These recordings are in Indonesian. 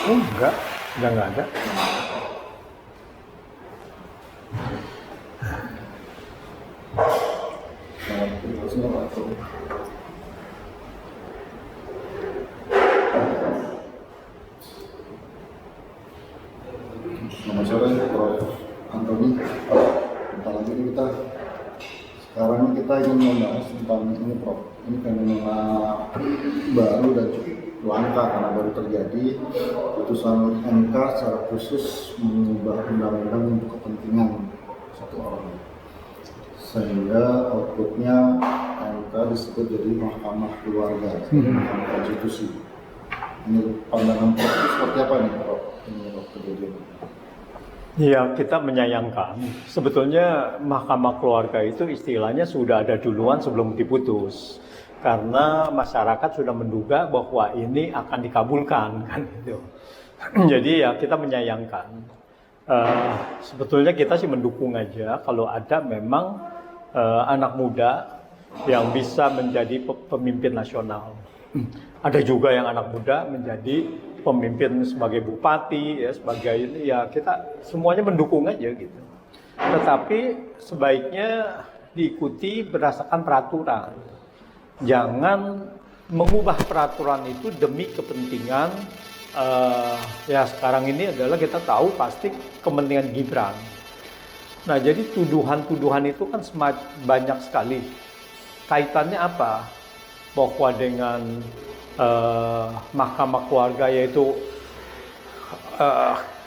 Oh enggak, udah nggak ada. Selamat sore Prof. Antoni. Bentar lagi nih sekarang kita ingin membahas tentang ini Prof. Ini fenomena baru dan cukup langka karena baru terjadi putusan MK secara khusus mengubah undang-undang untuk kepentingan satu orang, sehingga outputnya MK disebut jadi Mahkamah Keluarga, Mahkamah Konstitusi. Ini pandangan Prof itu seperti apa nih Prof? Ini Prof kejadian. Ya, kita menyayangkan. Sebetulnya Mahkamah Keluarga itu istilahnya sudah ada duluan sebelum diputus. Karena masyarakat sudah menduga bahwa ini akan dikabulkan, kan gitu. Jadi ya kita menyayangkan. Sebetulnya kita sih mendukung aja kalau ada memang anak muda yang bisa menjadi pemimpin nasional. Ada juga yang anak muda menjadi pemimpin sebagai bupati, ya sebagai ya kita semuanya mendukung aja gitu. Tetapi sebaiknya diikuti berdasarkan peraturan. Jangan mengubah peraturan itu demi kepentingan ya sekarang ini adalah kita tahu pasti kepentingan Gibran. Nah jadi tuduhan-tuduhan itu kan banyak sekali. Kaitannya apa? Bahwa dengan Mahkamah Keluarga yaitu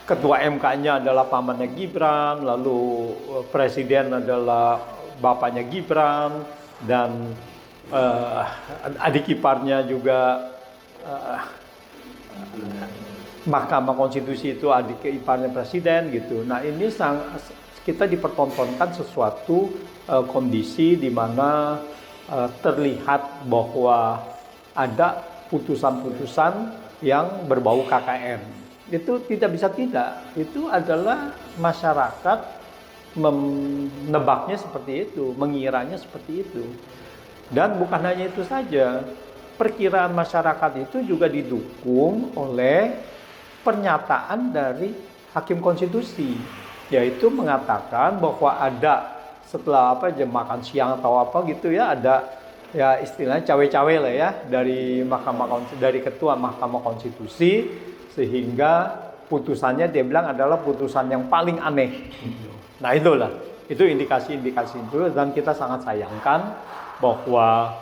ketua MK-nya adalah pamannya Gibran, lalu presiden adalah bapaknya Gibran, dan adik iparnya juga Mahkamah Konstitusi itu adik iparnya presiden gitu. Nah ini kita dipertontonkan sesuatu kondisi di mana terlihat bahwa ada putusan-putusan yang berbau KKN. Itu tidak bisa tidak. Itu adalah masyarakat menebaknya seperti itu, mengiranya seperti itu. Dan bukan hanya itu saja, perkiraan masyarakat itu juga didukung oleh pernyataan dari Hakim Konstitusi, yaitu mengatakan bahwa ada setelah jam makan siang atau apa gitu ya, ada ya istilahnya cawe-cawe lah ya dari dari ketua Mahkamah Konstitusi, sehingga putusannya dia bilang adalah putusan yang paling aneh. Nah itulah, itu indikasi-indikasi itu, dan kita sangat sayangkan bahwa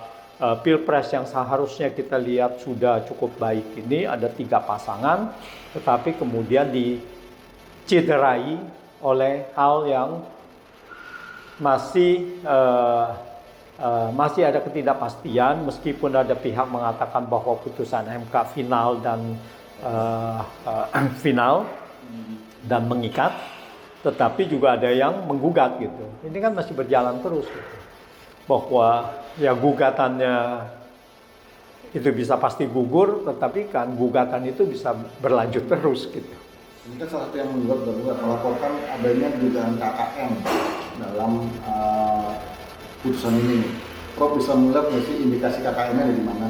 Pilpres yang seharusnya kita lihat sudah cukup baik ini ada 3 pasangan, tetapi kemudian dicederai oleh hal yang masih ada ketidakpastian, meskipun ada pihak mengatakan bahwa putusan MK final dan mengikat, tetapi juga ada yang menggugat gitu. Ini kan masih berjalan terus gitu. Bahwa ya gugatannya itu bisa pasti gugur, tetapi kan gugatan itu bisa berlanjut terus gitu. Ini kan salah satu yang menggugat melaporkan adanya dugaan KKN dalam putusan ini. Prof bisa melihat nggak sih indikasi KKN-nya di mana?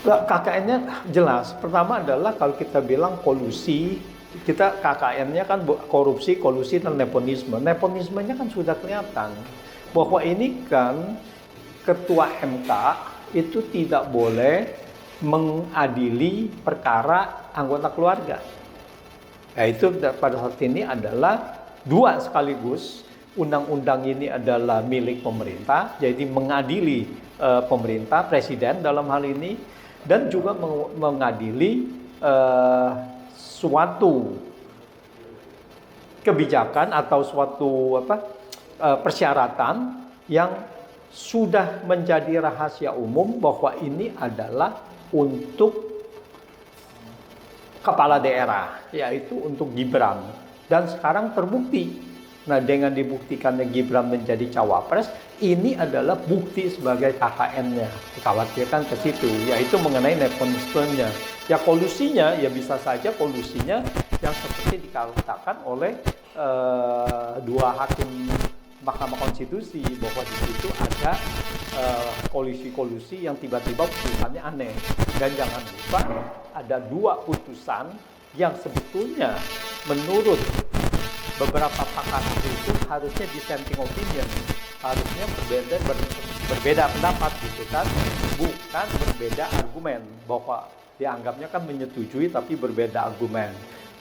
KKN-nya jelas. Pertama adalah kalau kita bilang kolusi, kita KKN-nya kan korupsi, kolusi, dan nepotisme. Nepotismenya kan sudah kelihatan. Bahwa ini kan ketua MK itu tidak boleh mengadili perkara anggota keluarga. Yaitu pada saat ini adalah 2 sekaligus. Undang-undang ini adalah milik pemerintah, jadi mengadili pemerintah, presiden dalam hal ini, dan juga mengadili suatu kebijakan atau suatu persyaratan yang sudah menjadi rahasia umum bahwa ini adalah untuk kepala daerah, yaitu untuk Gibran. Dan sekarang terbukti. Nah, dengan dibuktikannya Gibran menjadi cawapres, ini adalah bukti sebagai KKN-nya. Dikhawatirkan ke situ, yaitu mengenai nepotismenya. Ya kolusinya, ya bisa saja kolusinya yang seperti dikatakan oleh 2 hakim Mahkamah Konstitusi, bahwa di situ ada kolusi-kolusi yang tiba-tiba putusannya aneh. Dan jangan lupa ada 2 putusan yang sebetulnya menurut beberapa pakar itu harusnya dissenting opinion, harusnya berbeda pendapat gitu kan, bukan berbeda argumen, bahwa dianggapnya kan menyetujui tapi berbeda argumen.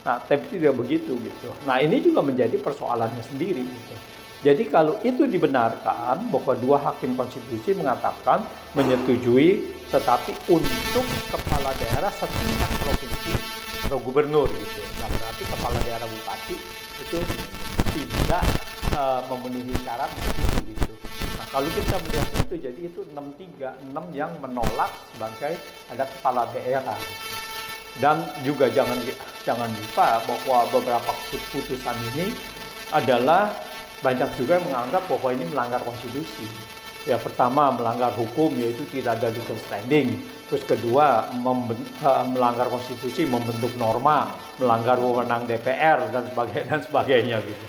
Nah, tapi tidak begitu gitu. Nah, ini juga menjadi persoalannya sendiri gitu. Jadi kalau itu dibenarkan bahwa dua hakim konstitusi mengatakan menyetujui, tetapi untuk kepala daerah setingkat provinsi atau gubernur gitu. Nah, berarti kepala daerah bupati itu tidak memenuhi syarat gitu. Nah, kalau kita melihat itu, jadi itu 6 yang menolak sebagai ada kepala daerah. Dan juga jangan lupa bahwa beberapa putusan ini adalah banyak juga yang menganggap bahwa ini melanggar konstitusi. Ya, pertama melanggar hukum, yaitu tidak ada legal standing. Terus kedua melanggar konstitusi, membentuk norma, melanggar wewenang DPR dan sebagainya gitu.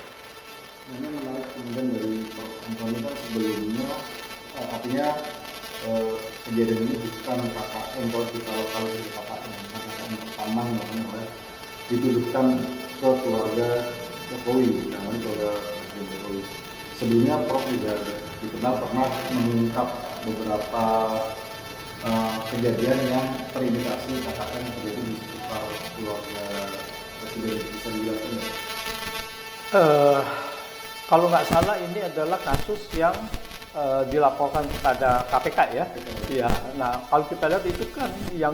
Ini menarik kemudian dari Prof. Antoni kan sebelumnya artinya kejadian ini bukan KKN, kalau dari KKN pertama namanya dituduhkan ke keluarga Jokowi, namanya keluarga Presiden Jokowi. Sebelumnya Prof juga dikenal pernah mengungkap beberapa kejadian yang terindikasi KKN terjadi di sekitar keluarga Presiden. Bisa dijelaskan nggak? Kalau nggak salah ini adalah kasus yang dilaporkan kepada KPK ya. Iya. Nah, kalau kita lihat itu kan yang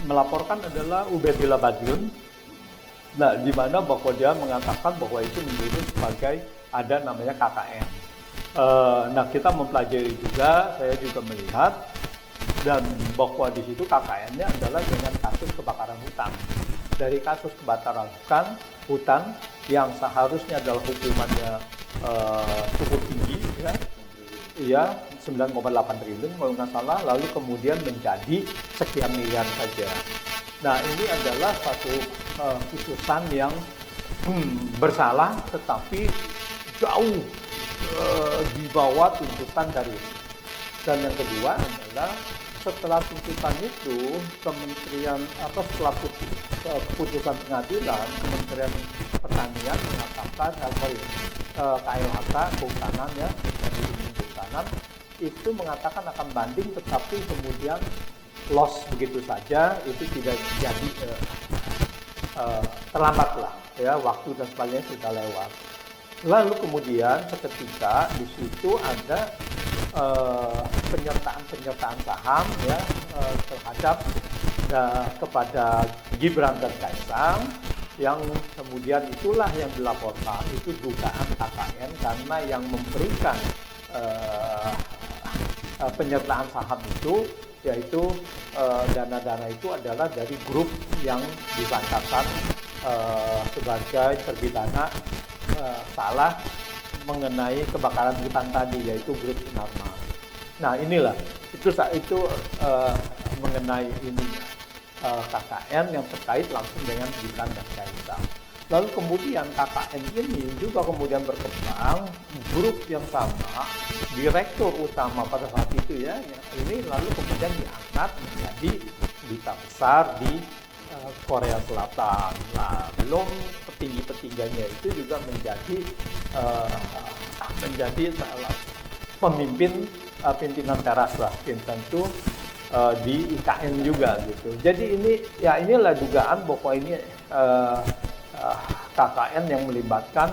melaporkan adalah Ubedillah Badrun. Nah, di mana bahwa dia mengatakan bahwa itu menjadi sebagai ada namanya KKN. Nah, kita mempelajari juga, saya juga melihat dan bahwa di situ KKN-nya adalah dengan kasus kebakaran hutan. Dari kasus kebakaran hutan yang seharusnya adalah hukumannya cukup tinggi, ya, iya 9,8 triliun kalau nggak salah, lalu kemudian menjadi sekian miliar saja. Nah, ini adalah satu putusan yang bersalah, tetapi jauh di bawah tuntutan dari. Dan yang kedua adalah setelah tuntutan itu, setelah keputusan pengadilan, Kementerian Pertanian mengatakan, KLHK, Kehutanan ya, Kehutanan itu mengatakan akan banding, tetapi kemudian loss begitu saja, itu tidak jadi, terlambat lah, ya, waktu dan sebagainya sudah lewat. Lalu kemudian seketika di situ ada penyertaan saham ya terhadap kepada Gibran dan Kaisang, yang kemudian itulah yang dilaporkan itu dugaan KKN karena yang memberikan penyertaan saham itu yaitu dana-dana itu adalah dari grup yang dibacakan sebagai terpidana salah mengenai kebakaran hutan tadi, yaitu grup Sinarmas. Nah, inilah itu mengenai ini KKN yang terkait langsung dengan Gibran dan Kaisang. Lalu kemudian KKN ini juga kemudian berkembang, grup yang sama, direktur utama pada saat itu ya, ini lalu kemudian diangkat menjadi duta besar di Korea Selatan. Nah, belum petinggi-petingginya itu juga menjadi pemimpin pimpinan teras lah, tentu di IKN juga gitu. Jadi inilah dugaan bahwa ini KKN yang melibatkan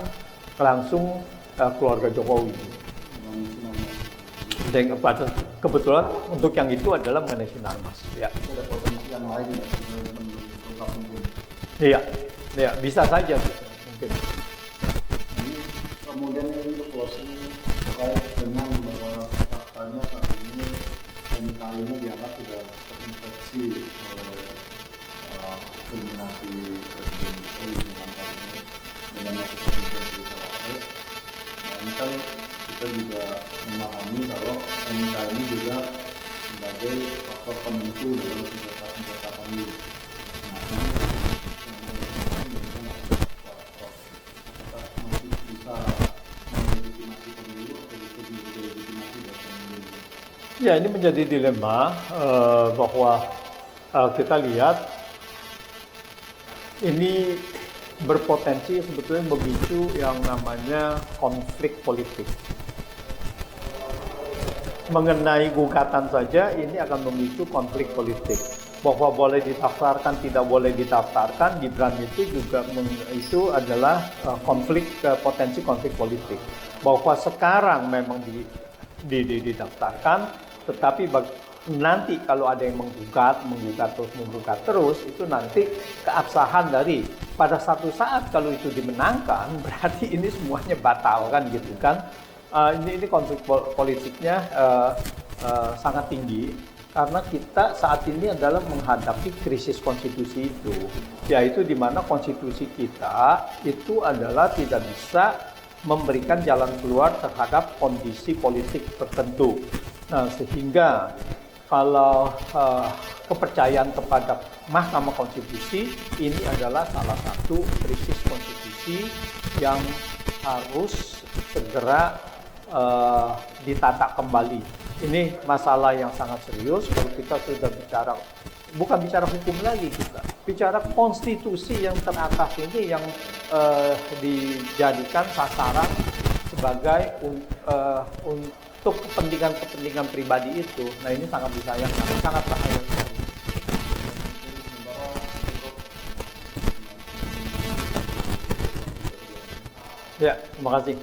langsung keluarga Jokowi. Dan kebetulan untuk yang itu adalah mengenai Sinarmas. Ya. Ada potensi yang lain ya, Iya, bisa saja mungkin. Jadi kemudian ini closing terkait dengan bahwa faktanya saat ini MK ini dianggap sudah terinfeksi kriminasi Presiden Jokowi dengan presidensi Cawapres. Nah, ini kan kita juga memahami kalau MK ini juga sebagai faktor penentu dalam senjata pemilu. Ya, ini menjadi dilema bahwa kita lihat ini berpotensi sebetulnya memicu yang namanya konflik politik. Mengenai gugatan saja ini akan memicu konflik politik. Bahwa boleh didaftarkan, tidak boleh didaftarkan, Gibran itu juga itu adalah potensi konflik politik. Bahwa sekarang memang didaftarkan, tetapi nanti kalau ada yang menggugat terus, itu nanti keabsahan dari pada satu saat kalau itu dimenangkan, berarti ini semuanya batal kan gitu kan. Ini konflik politiknya sangat tinggi. Karena kita saat ini adalah menghadapi krisis konstitusi itu, yaitu di mana konstitusi kita itu adalah tidak bisa memberikan jalan keluar terhadap kondisi politik tertentu. Nah, sehingga kalau kepercayaan kepada Mahkamah Konstitusi ini adalah salah satu krisis konstitusi yang harus segera ditata kembali. Ini masalah yang sangat serius kalau kita sudah bicara, bukan bicara hukum lagi kita, bicara konstitusi yang teratas ini yang dijadikan sasaran sebagai untuk kepentingan pribadi itu. Nah ini sangat disayangkan, sangat bahaya sekali. Ya, terima kasih.